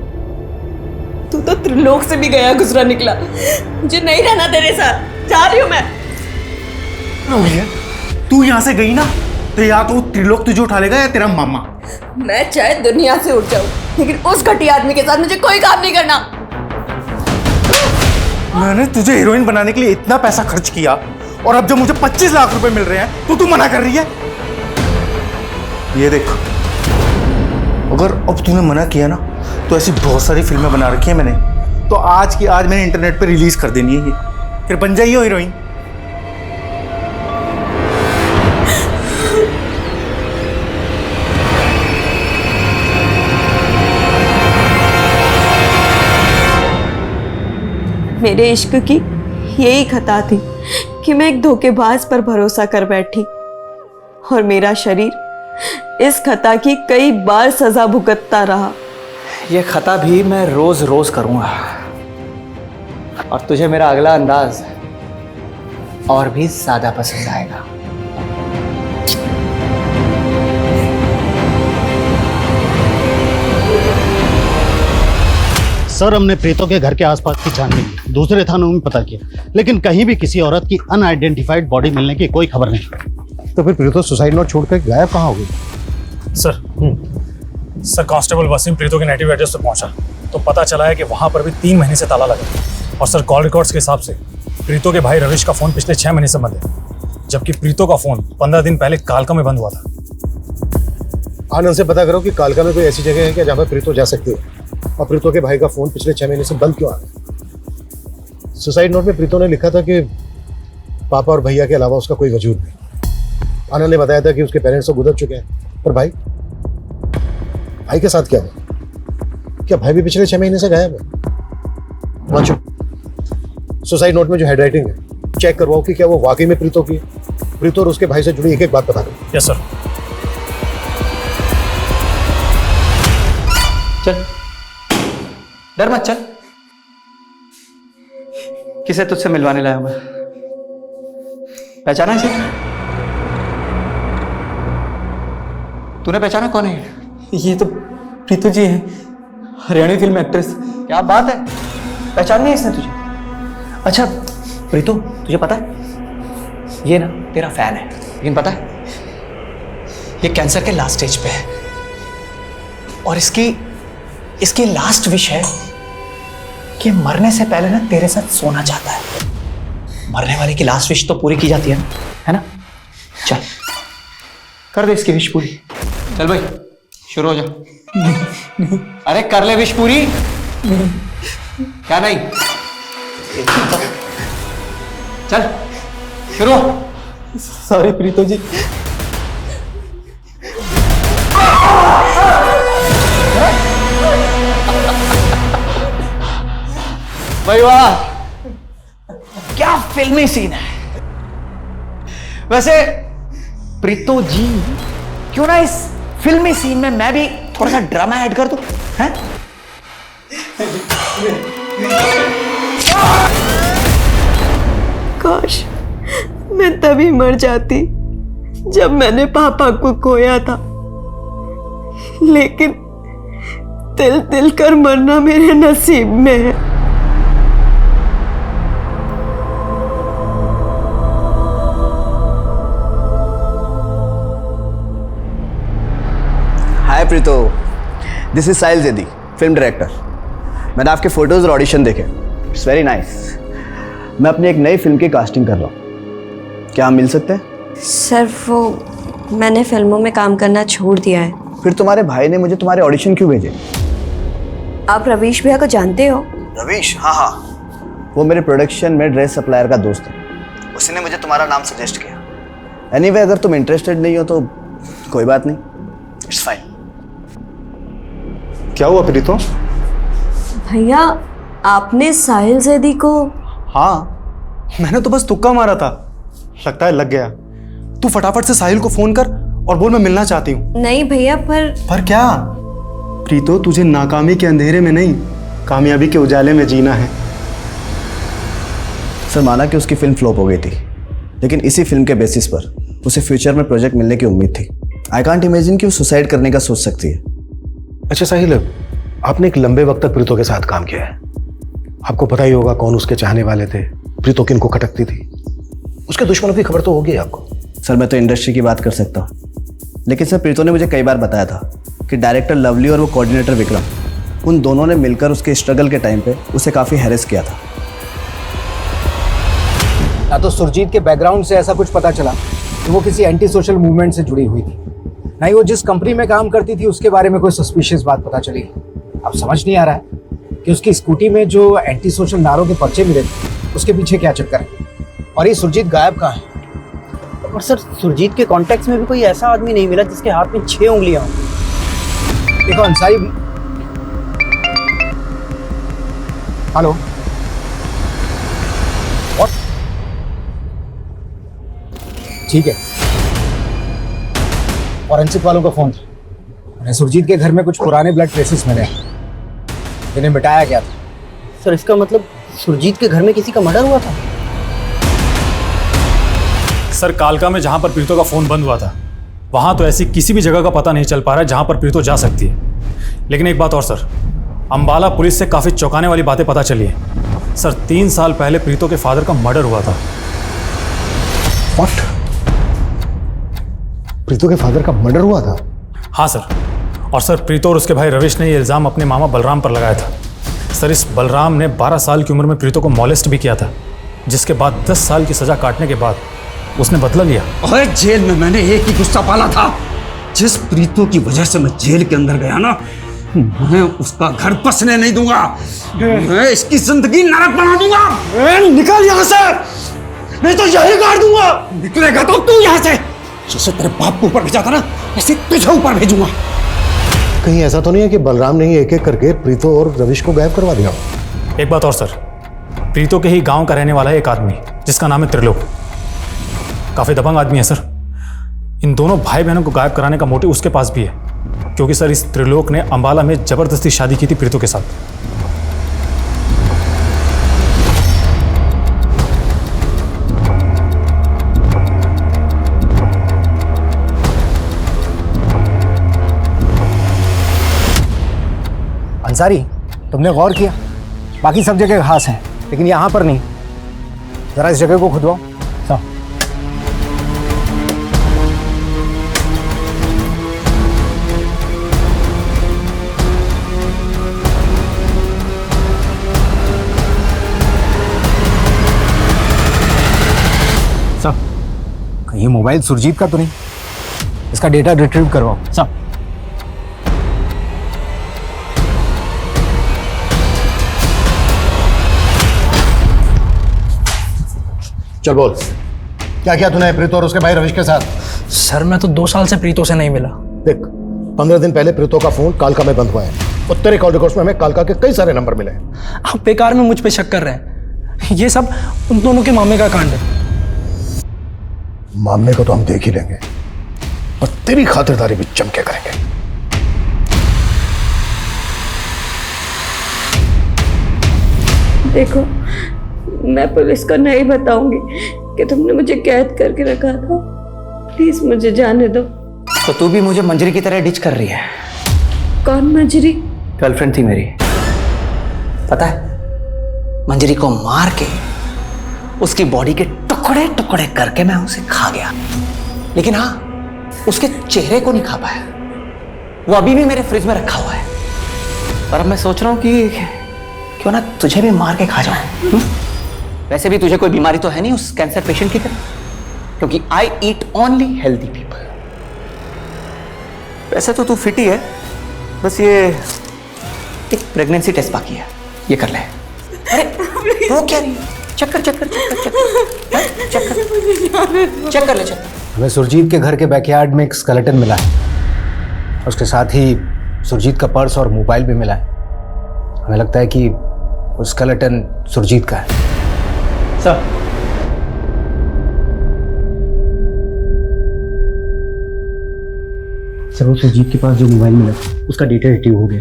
Speaker 4: तू तो त्रिलोक से भी गया गुजरा निकला। मुझे नहीं रहना तेरे साथ।
Speaker 6: जा रही हूँ मैं।
Speaker 10: तू यहाँ से गई ना तो या तो त्रिलोक तुझे उठा लेगा या तेरा मामा।
Speaker 6: मैं चाहे दुनिया से उठ जाऊं, लेकिन उस घटिया आदमी के साथ मुझे कोई काम नहीं करना।
Speaker 10: मैंने तुझे हीरोइन बनाने के लिए इतना पैसा खर्च किया और अब जब मुझे 25 लाख रुपए मिल रहे हैं तो तू मना कर रही है। ये देख, अगर अब तूने मना किया ना तो ऐसी बहुत सारी फिल्में बना रखी है मैंने, तो आज की आज मैंने इंटरनेट पे रिलीज कर देनी है, ये फिर बन जाइए हीरोइन।
Speaker 6: मेरे इश्क की यही खता थी कि मैं एक धोखेबाज पर भरोसा कर बैठी और मेरा शरीर इस खता की कई बार सजा भुगतता रहा।
Speaker 7: ये खता भी मैं रोज रोज करूंगा और तुझे मेरा अगला अंदाज और भी ज्यादा पसंद आएगा।
Speaker 15: सर, हमने प्रीतो के घर के आसपास की छानबीन की, दूसरे थानों में पता किया, लेकिन कहीं भी किसी औरत की अनआइडेंटिफाइड बॉडी मिलने की कोई खबर नहीं।
Speaker 1: तो फिर प्रीतो सुसाइड नोट छोड़कर गायब कहाँ हो गई?
Speaker 16: सर कांस्टेबल वसीम प्रीतो के नेटिव एड्रेस पर पहुंचा तो पता चला है कि वहां पर भी 3 महीने से ताला लगा। और सर, कॉल रिकॉर्ड्स के हिसाब से प्रीतो के भाई रविश का फोन पिछले 6 महीने से बंद है, जबकि प्रीतो का फोन 15 दिन पहले कालका में बंद हुआ था।
Speaker 1: आनंद से पता करो कि कालका में कोई ऐसी जगह है क्या जहाँ पर प्रीतो जा सकती है, और प्रीतो के भाई का फोन पिछले 6 महीने से बंद क्यों आ रहा है? सुसाइड नोट में प्रीतो ने लिखा था कि पापा और भैया के अलावा उसका कोई वजूद नहीं। आनंद ने बताया था कि उसके पेरेंट्स तो गुजर चुके हैं, पर भाई के साथ क्या हुआ? क्या भाई भी पिछले 6 महीने से गायब है? वाचो, सुसाइड नोट में जो हैंडराइटिंग है चेक करवाओ कि क्या वो वाकई में प्रीतो की है। प्रीतो और उसके भाई से जुड़ी एक एक बात बता दो।
Speaker 16: Yes sir.
Speaker 7: चल, डर मत, चल। किसे तुझसे मिलवाने लाया हूं मैं? पहचाना इसे? तूने पहचाना कौन है?
Speaker 13: ये तो प्रीतो जी है, हरियाणवी फिल्म एक्ट्रेस।
Speaker 7: क्या बात है, पहचान नहीं इसने तुझे? अच्छा प्रीतो, तुझे पता है ये ना तेरा फैन है, लेकिन पता है ये कैंसर के लास्ट स्टेज पे है और इसकी लास्ट विश है कि मरने से पहले ना तेरे साथ सोना चाहता है। मरने वाले की लास्ट विश तो पूरी की जाती है ना? चल कर दे इसकी विश पूरी। चल भाई शुरू हो जा। अरे कर ले विश पूरी। क्या नहीं? चल शुरू।
Speaker 13: सॉरी प्रीतो जी।
Speaker 7: भाई वाह, क्या फिल्मी सीन है। वैसे प्रीतो जी, क्यों ना इस फिल्मी सीन में मैं भी थोड़ा सा ड्रामा ऐड कर दूं, हैं?
Speaker 6: काश मैं तभी मर जाती जब मैंने पापा को खोया था, लेकिन तिल तिल कर मरना मेरे नसीब में है।
Speaker 17: Hi Preeto, this is Sahil Zaidi, film director. मैंने आपके फोटोज और ऑडिशन देखे, इट्स वेरी नाइस। मैं अपनी एक नई फिल्म की कास्टिंग कर रहा हूँ, क्या हम मिल सकते हैं?
Speaker 6: सर वो मैंने फिल्मों में काम करना छोड़ दिया है।
Speaker 17: फिर तुम्हारे भाई ने मुझे तुम्हारे ऑडिशन क्यों भेजे?
Speaker 6: आप रवीश भैया को जानते हो?
Speaker 17: रवीश? हाँ, वो मेरे प्रोडक्शन में ड्रेस सप्लायर का दोस्त है, उसने मुझे तुम्हारा नाम सजेस्ट किया। एनीवे, अगर तुम इंटरेस्टेड नहीं हो तो कोई बात नहीं, इट्स फाइन।
Speaker 5: क्या हुआ प्रीतो?
Speaker 6: भैया आपने साहिल जैदी को?
Speaker 5: हाँ, मैंने तो बस तुक्का मारा था, लगता है लग गया। तू फटाफट से साहिल को फोन कर और बोल मैं मिलना चाहती हूँ।
Speaker 6: नहीं भैया, पर
Speaker 5: क्या? प्रीतो, तुझे नाकामी के अंधेरे में नहीं, कामयाबी के उजाले में जीना है।
Speaker 17: सर, माना कि उसकी फिल्म फ्लॉप हो गई थी, लेकिन इसी फिल्म के बेसिस पर उसे फ्यूचर में प्रोजेक्ट मिलने की उम्मीद थी। आई कांट इमेजिन कि वो सुसाइड करने का सोच सकती है।
Speaker 1: अच्छा साहिल, आपने एक लंबे वक्त तक प्रीतो के साथ काम किया है, आपको पता ही होगा कौन उसके चाहने वाले थे, प्रीतो किनको खटकती थी, उसके दुश्मनों की खबर तो होगी आपको।
Speaker 17: सर मैं तो इंडस्ट्री की बात कर सकता हूँ, लेकिन सर प्रीतो ने मुझे कई बार बताया था कि डायरेक्टर लवली और वो कोऑर्डिनेटर विक्रम, उन दोनों ने मिलकर उसके स्ट्रगल के टाइम पे उसे काफ़ी हैरेस किया था।
Speaker 18: ना तो सुरजीत के बैकग्राउंड से ऐसा कुछ पता चला कि वो किसी एंटी सोशल मूवमेंट से जुड़ी हुई थी, ना ही वो जिस कंपनी में काम करती थी उसके बारे में कोई सस्पिशियस बात पता चली। अब समझ नहीं आ रहा है कि उसकी स्कूटी में जो एंटी सोशल नारों के पर्चे मिले थे उसके पीछे क्या चक्कर है, और ये सुरजीत गायब कहाँ है?
Speaker 7: और सर सुरजीत के कॉन्टेक्ट्स में भी कोई ऐसा आदमी नहीं मिला जिसके हाथ में 6 उंगलियां हों।
Speaker 18: देखो अंसारी भी। हेलो, ठीक है, फॉरेंसिक वालों का फोन था, उन्हें सुरजीत के घर में कुछ पुराने ब्लड ट्रेसेस मिले, इन्हें मिटाया गया था।
Speaker 7: सर इसका मतलब सुरजीत के घर में किसी का मर्डर हुआ था?
Speaker 16: सर कालका में जहां पर प्रीतो का फोन बंद हुआ था, वहां तो ऐसी किसी भी जगह का पता नहीं चल पा रहा है जहां पर प्रीतो जा सकती है। लेकिन एक बात और सर, अंबाला पुलिस से काफी चौंकाने वाली बातें पता चली है। सर 3 साल पहले प्रीतो के फादर का मर्डर हुआ था।
Speaker 1: What? प्रीतो के फादर का मर्डर हुआ था?
Speaker 16: हाँ सर, और सर प्रीतो और उसके भाई रविश ने ये इल्ज़ाम अपने मामा बलराम पर लगाया था। सर इस बलराम ने 12 साल की उम्र में प्रीतो को मॉलेस्ट भी किया था, जिसके बाद 10 साल की सज़ा काटने के बाद उसने बदला लिया।
Speaker 11: अरे जेल में मैंने एक ही गुस्सा पाला था, जिस प्रीतो की वजह से मैं जेल के अंदर गया ना, मैं उसका घर बसने नहीं दूंगा, मैं इसकी जिंदगी नरक बना दूंगा। निकल यहाँ से, नहीं तो यही गाड़ दूंगा। निकलेगा तो तू यहाँ से, जैसे तेरे बाप को ऊपर भेजा था ना, ऐसे तुझे ऊपर भेजूंगा।
Speaker 1: कहीं ऐसा तो नहीं है कि बलराम ने ही एक एक करके प्रीतो और रविश को गायब करवा दिया?
Speaker 16: एक बात और सर, प्रीतो के ही गांव का रहने वाला है एक आदमी जिसका नाम है त्रिलोक। काफी दबंग आदमी है सर। इन दोनों भाई बहनों को गायब कराने का मोटिव उसके पास भी है, क्योंकि सर इस त्रिलोक ने अंबाला में जबरदस्ती शादी की थी प्रीतो के साथ।
Speaker 18: अंसारी, तुमने गौर किया? बाकी सब जगह घास है, लेकिन यहाँ पर नहीं। जरा इस जगह को खुदवाओ। हाँ। सब कहीं मोबाइल सुरजीत का तो नहीं? इसका डेटा रिट्रीव करवाओ। सब
Speaker 1: चल बोल, क्या किया तूने प्रीतो और उसके भाई रविश के साथ?
Speaker 9: सर मैं तो 2 साल से प्रीतो से नहीं मिला।
Speaker 1: देख, 15 दिन पहले प्रीतो का फोन कालका में बंद हुआ है, और तेरे कॉल रिकॉर्ड्स में हमें कालका के कई सारे नंबर मिले हैं।
Speaker 9: आप बेकार में मुझ पे शक कर रहे हैं। ये सब उन दोनों के मामे का कांड है।
Speaker 1: मामले को तो हम देख ही लेंगे, और तेरी खातिरदारी भी जम के करेंगे।
Speaker 6: देखो, मैं पुलिस को नहीं बताऊंगी कि तुमने मुझे कैद करके रखा था। प्लीज मुझे जाने दो।
Speaker 7: तो तू भी मुझे मंजरी की तरह डिच कर रही है?
Speaker 6: कौन मंजरी?
Speaker 7: गर्लफ्रेंड थी मेरी। पता है, मंजरी को मार के उसकी बॉडी के टुकड़े टुकड़े करके मैं उसे खा गया, लेकिन हाँ, उसके चेहरे को नहीं खा पाया। वो अभी भी मेरे फ्रिज में रखा हुआ है, और अब मैं सोच रहा हूँ कि क्यों ना तुझे भी मार के खा जाऊं। वैसे भी तुझे कोई बीमारी तो है नहीं उस कैंसर पेशेंट की तरह, क्योंकि आई ईट ओनली हेल्दी पीपल। वैसे तो तू फिट ही है, बस ये एक प्रेगनेंसी टेस्ट बाकी है, ये कर ले। अरे वो क्या रही है? चेक कर चेक कर चेक कर चेक कर चेक कर चेक कर ले चेक।
Speaker 18: हमें सुरजीत के घर के बैकयार्ड में एक स्केलेटन मिला है, उसके साथ ही सुरजीत का पर्स और मोबाइल भी मिला है। हमें लगता है कि वो स्केलेटन सुरजीत का है।
Speaker 7: सर,
Speaker 14: वो सुरजीत के पास जो मोबाइल मिला उसका डेटा रिट्रीव हो गया।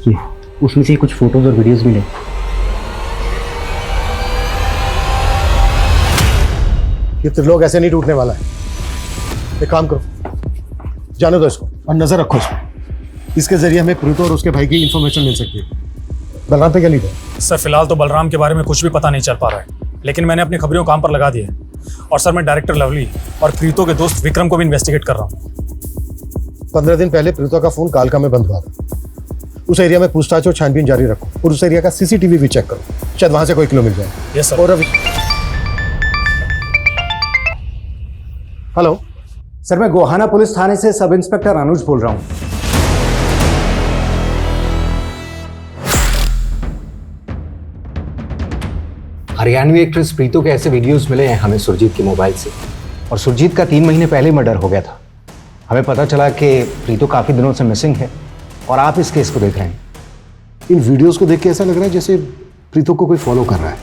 Speaker 14: ये उसमें से कुछ फोटोज और वीडियोस मिले।
Speaker 1: ये त्रिलोक ऐसे नहीं टूटने वाला है। एक काम करो, जाने दो इसको और नजर रखो इसको। इसके जरिए हमें प्रीतो और उसके भाई की इंफॉर्मेशन मिल सकती है। बलराम पे क्या लीड है?
Speaker 16: सर फिलहाल तो बलराम के बारे में कुछ भी पता नहीं चल पा रहा है, लेकिन मैंने अपनी खबरों काम पर लगा दी है। और सर मैं डायरेक्टर लवली और प्रीतो के दोस्त विक्रम को भी इन्वेस्टिगेट कर रहा हूँ।
Speaker 1: 15 दिन पहले प्रीतो का फोन कालका में बंद हुआ था। उस एरिया में पूछताछ और छानबीन जारी रखो और उस एरिया का सीसीटीवी भी चेक करो, शायद वहां से कोई क्लू मिल जाए।
Speaker 16: Yes sir.
Speaker 1: और अभी हेलो
Speaker 18: सर, मैं गोहाना पुलिस थाने से सब इंस्पेक्टर अनुज बोल रहा हूँ। हरियाणवी एक्ट्रेस प्रीतो के ऐसे वीडियोस मिले हैं हमें सुरजीत के मोबाइल से, और सुरजीत का 3 महीने पहले मर्डर हो गया था। हमें पता चला कि प्रीतो काफ़ी दिनों से मिसिंग है और आप इस केस को देख रहे हैं।
Speaker 1: इन वीडियोस को देख के ऐसा लग रहा है जैसे प्रीतो को कोई फॉलो कर रहा है,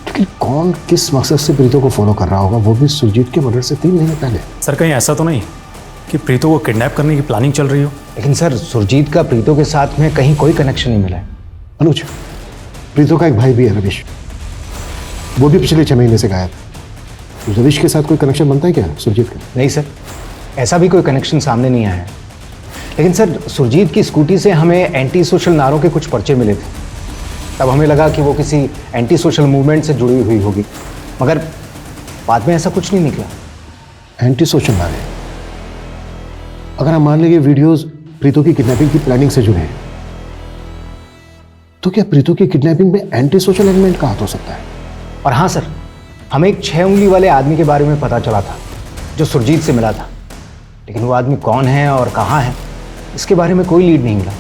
Speaker 1: लेकिन कौन किस मकसद से प्रीतो को फॉलो कर रहा होगा, वो भी सुरजीत के मर्डर से 3 महीने पहले।
Speaker 16: सर कहीं ऐसा तो नहीं कि प्रीतो को किडनैप करने की प्लानिंग चल रही हो?
Speaker 18: लेकिन सर, सुरजीत का प्रीतो के साथ में कहीं कोई कनेक्शन नहीं मिला है।
Speaker 1: अनुज, प्रीतो का एक भाई भी है रविश, वो भी पिछले 6 महीने से गायब है। रविश के साथ कोई कनेक्शन बनता है क्या सुरजीत का?
Speaker 18: नहीं सर, ऐसा भी कोई कनेक्शन सामने नहीं आया है। लेकिन सर, सुरजीत की स्कूटी से हमें एंटी सोशल नारों के कुछ पर्चे मिले थे। तब हमें लगा कि वो किसी एंटी सोशल मूवमेंट से जुड़ी हुई होगी, मगर बाद में ऐसा कुछ नहीं निकला।
Speaker 1: एंटी सोशल नारे? अगर हम मान लें ये वीडियोस प्रीतो की किडनैपिंग की प्लानिंग से जुड़े हैं, तो क्या प्रीतो की किडनैपिंग में एंटी सोशल एलिमेंट का हाथ हो सकता है?
Speaker 18: और हाँ सर, हमें एक 6 उंगली वाले आदमी के बारे में पता चला था जो सुरजीत से मिला था, लेकिन वो आदमी कौन है और कहाँ है, इसके बारे में कोई लीड नहीं मिला।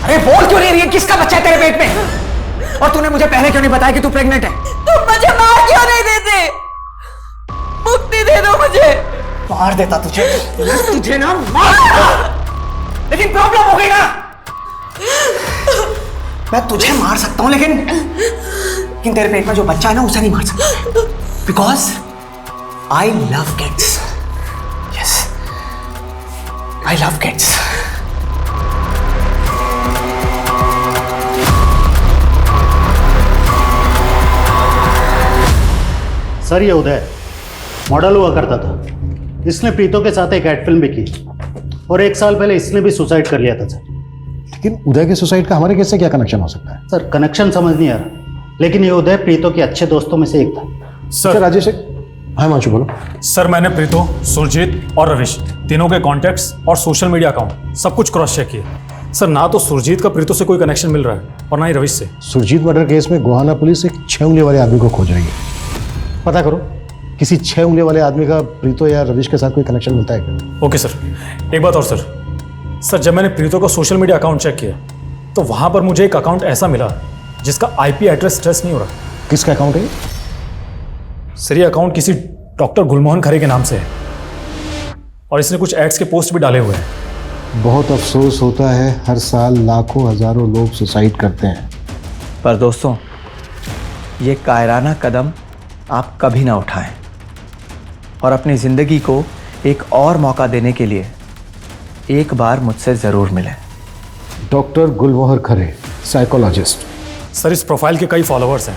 Speaker 7: अरे बोल क्यों नहीं रही है? किसका बच्चा है तेरे पेट में? और तूने मुझे पहले क्यों नहीं बताया कि तू प्रेग्नेंट है?
Speaker 4: तुम मुझे मार क्यों नहीं देते? मुक्ति दे दो मुझे।
Speaker 7: मार देता तुझे ना मार देता। लेकिन प्रॉब्लम हो गई ना, मैं तुझे मार सकता हूं लेकिन तेरे पेट में जो बच्चा है ना उसे नहीं मार सकता, because I love kids. Yes, I love kids.
Speaker 15: Sir, ये उदय मॉडल हुआ करता था। इसने प्रीतो के साथ एक एड फिल्म भी की और 1 साल पहले इसने भी सुसाइड कर लिया था सर।
Speaker 1: लेकिन उदय के सुसाइड का हमारे केस से क्या कनेक्शन हो सकता है?
Speaker 15: सर कनेक्शन समझ नहीं आ रहा, लेकिन ये उदय प्रीतो के अच्छे दोस्तों में से एक था।
Speaker 16: सर
Speaker 1: राजेश, हाँ मांशु बोलो।
Speaker 16: सर मैंने प्रीतो, सुरजीत और रविश तीनों के कॉन्टैक्ट्स और सोशल मीडिया अकाउंट सब कुछ क्रॉस चेक किया। सर ना तो सुरजीत का प्रीतो से कोई कनेक्शन मिल रहा है और ना ही रविश से।
Speaker 1: सुरजीत मर्डर केस में गोहाना पुलिस एक 6 उंगली वाले आदमी को खोज रही है। पता करो किसी 6 उंगली वाले आदमी का प्रीतो या रविश के साथ कोई कनेक्शन मिलता है क्या?
Speaker 16: Okay sir. एक बात और सर, जब मैंने प्रीतो का सोशल मीडिया अकाउंट चेक किया तो वहां पर मुझे एक अकाउंट ऐसा मिला जिसका आईपी एड्रेस ट्रेस नहीं हो रहा।
Speaker 1: किसका अकाउंट है?
Speaker 16: सर ये अकाउंट किसी डॉक्टर गुलमोहन खरे के नाम से है और इसने कुछ एड्स के पोस्ट भी डाले हुए हैं।
Speaker 1: बहुत अफसोस होता है, हर साल लाखों हजारों लोग सुसाइड करते हैं।
Speaker 13: पर दोस्तों, ये कायराना कदम आप कभी ना उठाएं और अपनी ज़िंदगी को एक और मौका देने के लिए एक बार मुझसे ज़रूर मिलें।
Speaker 1: डॉक्टर गुलमोहर खरे, साइकोलॉजिस्ट।
Speaker 16: सर इस प्रोफाइल के कई फॉलोअर्स हैं,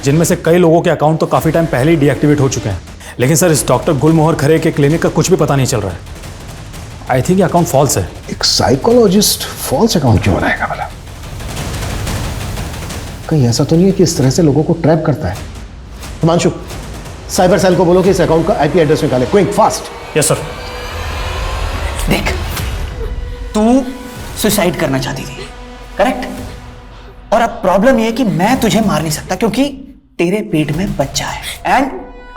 Speaker 16: जिनमें से कई लोगों के अकाउंट तो काफ़ी टाइम पहले ही डीएक्टिवेट हो चुके हैं, लेकिन सर इस डॉक्टर गुलमोहर खरे के क्लिनिक का कुछ भी पता नहीं चल रहा है। आई थिंक ये अकाउंट फॉल्स है।
Speaker 1: एक साइकोलॉजिस्ट फॉल्स अकाउंट क्यों बनाएगा भला? कहीं ऐसा तो नहीं है कि इस तरह से लोगों को ट्रैप करता है? हिमांशु, साइबर सेल को बोलो कि इस अकाउंट का आईपी एड्रेस निकाले, क्विक फास्ट।
Speaker 16: Yes sir.
Speaker 7: देख, तू सुसाइड करना चाहती थी, करेक्ट? और अब प्रॉब्लम यह है कि मैं तुझे मार नहीं सकता क्योंकि तेरे पेट में बच्चा है एंड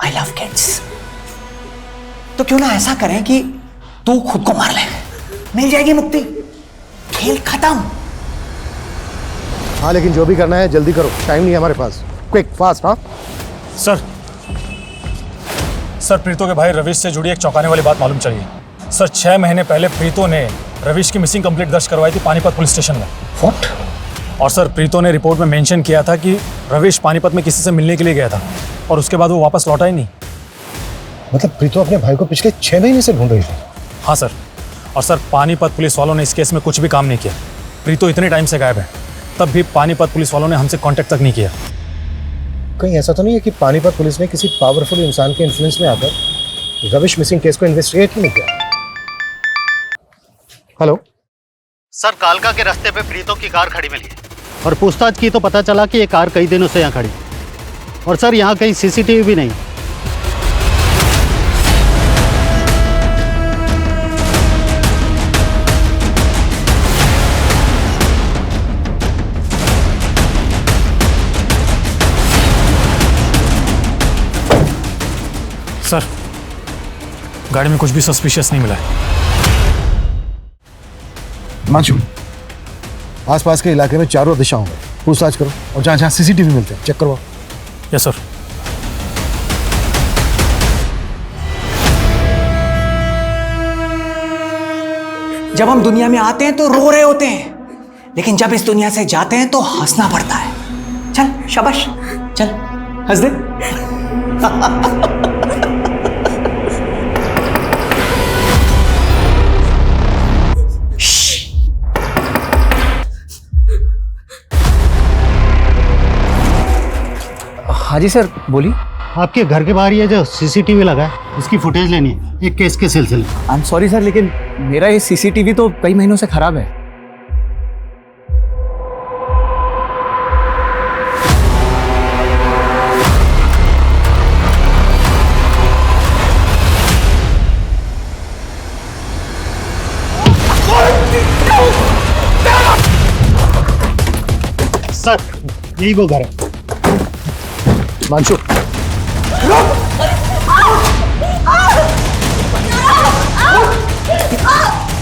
Speaker 7: आई लव किड्स। तो क्यों ना ऐसा करें कि तू खुद को मार ले, मिल जाएगी मुक्ति, खेल खत्म।
Speaker 1: हाँ लेकिन जो भी करना है जल्दी करो, टाइम नहीं है हमारे पास, क्विक फास्ट। हाँ
Speaker 16: सर प्रीतो के भाई रविश से जुड़ी एक चौंकाने वाली बात मालूम चली है। सर 6 महीने पहले प्रीतो ने रविश की मिसिंग कंप्लेंट दर्ज करवाई थी पानीपत पुलिस स्टेशन में।
Speaker 1: व्हाट?
Speaker 16: और सर प्रीतो ने रिपोर्ट में मेंशन किया था कि रविश पानीपत में किसी से मिलने के लिए गया था और उसके बाद वो वापस लौटा ही नहीं।
Speaker 1: मतलब प्रीतो अपने भाई को पिछले 6 महीने से ढूंढ रही थी?
Speaker 16: हाँ सर। और सर पानीपत पुलिस वालों ने इस केस में कुछ भी काम नहीं किया। प्रीतो इतने टाइम से गायब है, तब भी पानीपत पुलिस वालों ने हमसे कांटेक्ट तक नहीं किया।
Speaker 1: कहीं ऐसा तो नहीं है कि पानीपत पुलिस ने किसी पावरफुल इंसान के इन्फ्लुएंस में आकर रविश मिसिंग केस को इन्वेस्टिगेट ही नहीं किया? हेलो
Speaker 15: सर कालका के रास्ते पे प्रीतों की कार खड़ी मिली है और पूछताछ की तो पता चला कि ये कार कई दिनों से यहाँ खड़ी और सर यहाँ कहीं सीसीटीवी भी नहीं।
Speaker 16: सर गाड़ी में कुछ भी सस्पिशियस नहीं मिला है।
Speaker 1: हिमांशु, आसपास के इलाके में चारों दिशाओं में पूछताछ करो और जहाँ जहाँ सीसीटीवी मिलते हैं चेक करवाओ।
Speaker 16: Yes sir.
Speaker 7: जब हम दुनिया में आते हैं तो रो रहे होते हैं, लेकिन जब इस दुनिया से जाते हैं तो हंसना पड़ता है। चल शाबाश, चल हंस दे।
Speaker 18: हाँ जी सर, बोलिए।
Speaker 15: आपके घर के बाहर ये जो सीसीटीवी लगा है इसकी फुटेज लेनी है एक केस के सिलसिले।
Speaker 18: आई एम सॉरी सर, लेकिन मेरा ये सीसीटीवी तो कई महीनों से खराब है।
Speaker 15: सर यही वो घर है।
Speaker 1: हिमांशु,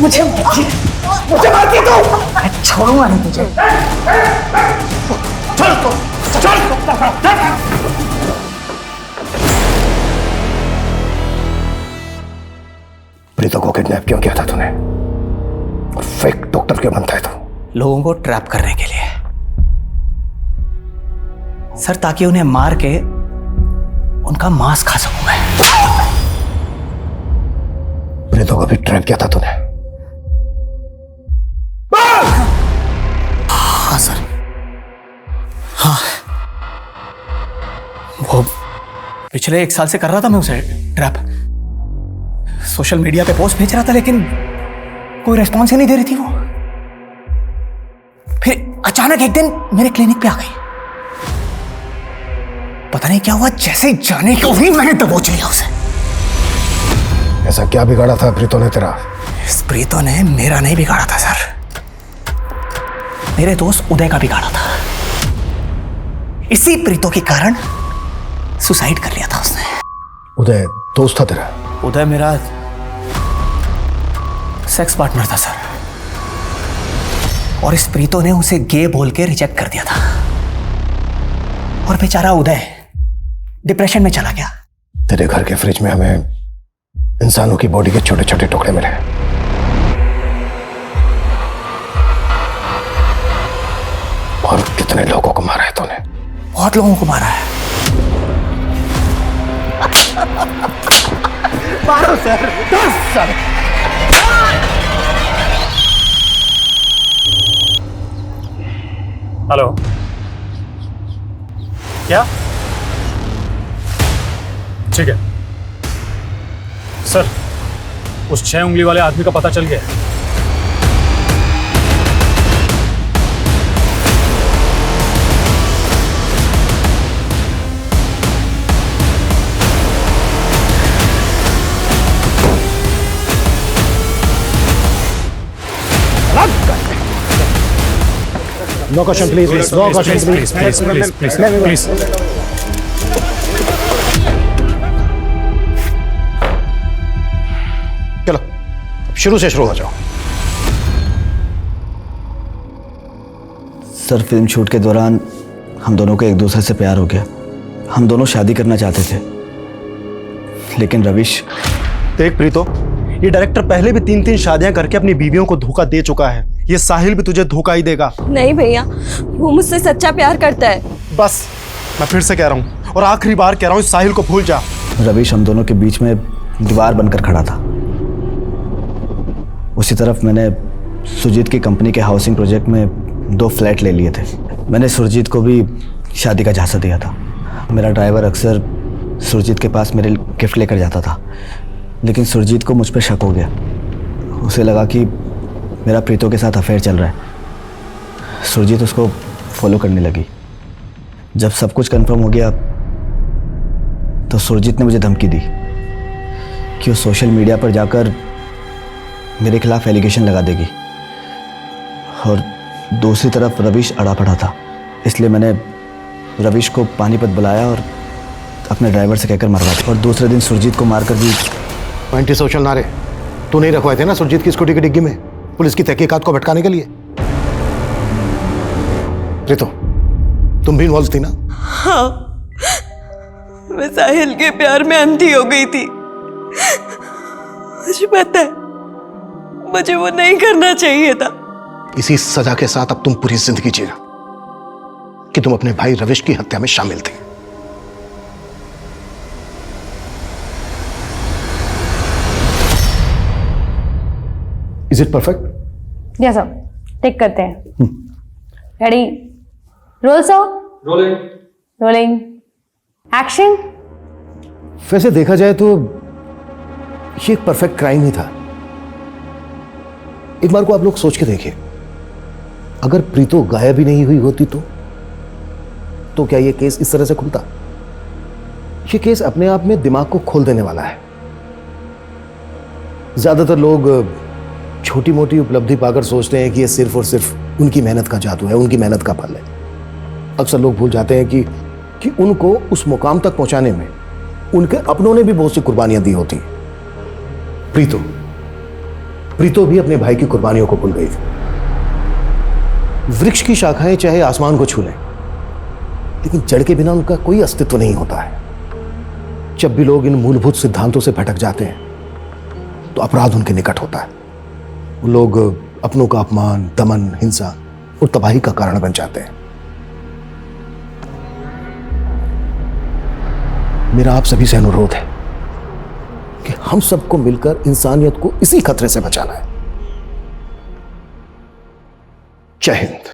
Speaker 7: मुझे मारती तो मैं छोड़ूंगा नहीं तुझे।
Speaker 1: प्रीतों को किडनैप क्यों किया था तूने? और फेक डॉक्टर क्यों बनता है तू?
Speaker 7: लोगों को ट्रैप करने के लिए सर, ताकि उन्हें मार के उनका मांस खा सकूं मैं।
Speaker 1: प्रीतों को भी ट्रैप किया था तूने?
Speaker 7: हाँ सर, हाँ। वो पिछले 1 साल से कर रहा था मैं उसे ट्रैप। सोशल मीडिया पे पोस्ट भेज रहा था, लेकिन कोई रेस्पॉन्स ही नहीं दे रही थी वो। फिर अचानक एक दिन मेरे क्लिनिक पे आ गई। पता नहीं क्या हुआ, जैसे ही जाने को ही मैंने दबोच लिया उसे।
Speaker 1: ऐसा क्या बिगाड़ा था प्रीतों ने तेरा?
Speaker 7: इस प्रीतों ने मेरा नहीं बिगाड़ा था सर, मेरे दोस्त उदय का बिगाड़ा था। इसी प्रीतों के कारण सुसाइड कर लिया था उसने।
Speaker 1: उदय दोस्त था तेरा?
Speaker 7: उदय मेरा सेक्स पार्टनर था सर, और इस प्रीतों ने उसे गे बोल के रिजेक्ट कर दिया था, और बेचारा उदय डिप्रेशन में चला गया।
Speaker 1: तेरे घर के फ्रिज में हमें इंसानों की बॉडी के छोटे छोटे टुकड़े मिले। और कितने लोगों को मारा है तूने?
Speaker 7: बहुत लोगों को मारा है।
Speaker 1: मारो सर, 10 सर।
Speaker 16: हेलो, क्या? ठीक है सर, उस 6 उंगली वाले आदमी का पता चल गया है।
Speaker 1: No question, please. No question, please.
Speaker 16: Please.
Speaker 1: चलो शुरू से शुरू हो जाओ।
Speaker 17: सर, फिल्म शूट के दौरान हम दोनों को एक दूसरे से प्यार हो गया। हम दोनों शादी करना चाहते थे, लेकिन रविश।
Speaker 5: देख प्रीतो, ये डायरेक्टर पहले भी 3-3 शादियां करके अपनी बीवियों को धोखा दे चुका है। ये साहिल भी तुझे धोखा ही देगा।
Speaker 6: नहीं भैया, वो मुझसे सच्चा प्यार करता है।
Speaker 5: बस मैं फिर से कह रहा हूँ और आखिरी बार कह रहा हूँ, इस साहिल को भूल जा।
Speaker 17: रविश हम दोनों के बीच में दीवार बनकर खड़ा था। उसी तरफ मैंने सुरजीत की कंपनी के हाउसिंग प्रोजेक्ट में 2 फ्लैट ले लिए थे। मैंने सुरजीत को भी शादी का झांसा दिया था। मेरा ड्राइवर अक्सर सुरजीत के पास मेरे गिफ्ट लेकर जाता था, लेकिन सुरजीत को मुझ पर शक हो गया। उसे लगा कि मेरा प्रीतो के साथ अफेयर चल रहा है। सुरजीत उसको फॉलो करने लगी। जब सब कुछ कंफर्म हो गया तो सुरजीत ने मुझे धमकी दी कि वो सोशल मीडिया पर जाकर मेरे खिलाफ एलिगेशन लगा देगी। और दूसरी तरफ रविश अड़ा पड़ा था, इसलिए मैंने रविश को पानीपत बुलाया और अपने ड्राइवर से कहकर मरवा दिया। और दूसरे दिन सुरजीत को मारकर भी
Speaker 1: एंटी सोशल नारे तू नहीं रखवाए थे ना सुरजीत की स्कूटी की डिग्गी में पुलिस की तहकीकात को भटकाने के लिए? प्रीतो, तुम भी इन्वॉल्व थी ना?
Speaker 6: हाँ, मैं साहिल के प्यार में अंधी हो गई थी। मुझे पता है, मुझे वो नहीं करना चाहिए था।
Speaker 1: इसी सजा के साथ अब तुम पूरी जिंदगी जीना कि तुम अपने भाई रविश की हत्या में शामिल थे। Is it perfect?
Speaker 3: Yes sir, take करते हैं। Ready, roll so, rolling, rolling, action.
Speaker 1: वैसे देखा जाए तो ये एक परफेक्ट क्राइम ही था। एक बार को आप लोग सोच के देखिए, अगर प्रीतो गायब ही नहीं हुई होती तो क्या ये केस इस तरह से खुलता? ये केस अपने आप में दिमाग को खोल देने वाला है। ज्यादातर लोग छोटी मोटी उपलब्धि पाकर सोचते हैं कि ये सिर्फ और सिर्फ उनकी मेहनत का जादू है, उनकी मेहनत का फल है। अक्सर लोग भूल जाते हैं कि उनको उस मुकाम तक पहुंचाने में उनके अपनों ने भी बहुत सी कुर्बानियां दी होती। प्रीतो भी अपने भाई की कुर्बानियों को भूल गई थी। वृक्ष की शाखाएं चाहे आसमान को छू लें, लेकिन जड़ के बिना उनका कोई अस्तित्व नहीं होता है। जब भी लोग इन मूलभूत सिद्धांतों से भटक जाते हैं तो अपराध उनके निकट होता है। वो लोग अपनों का अपमान, दमन, हिंसा और तबाही का कारण बन जाते हैं। मेरा आप सभी से अनुरोध है कि हम सबको मिलकर इंसानियत को इसी खतरे से बचाना है। जय हिंद।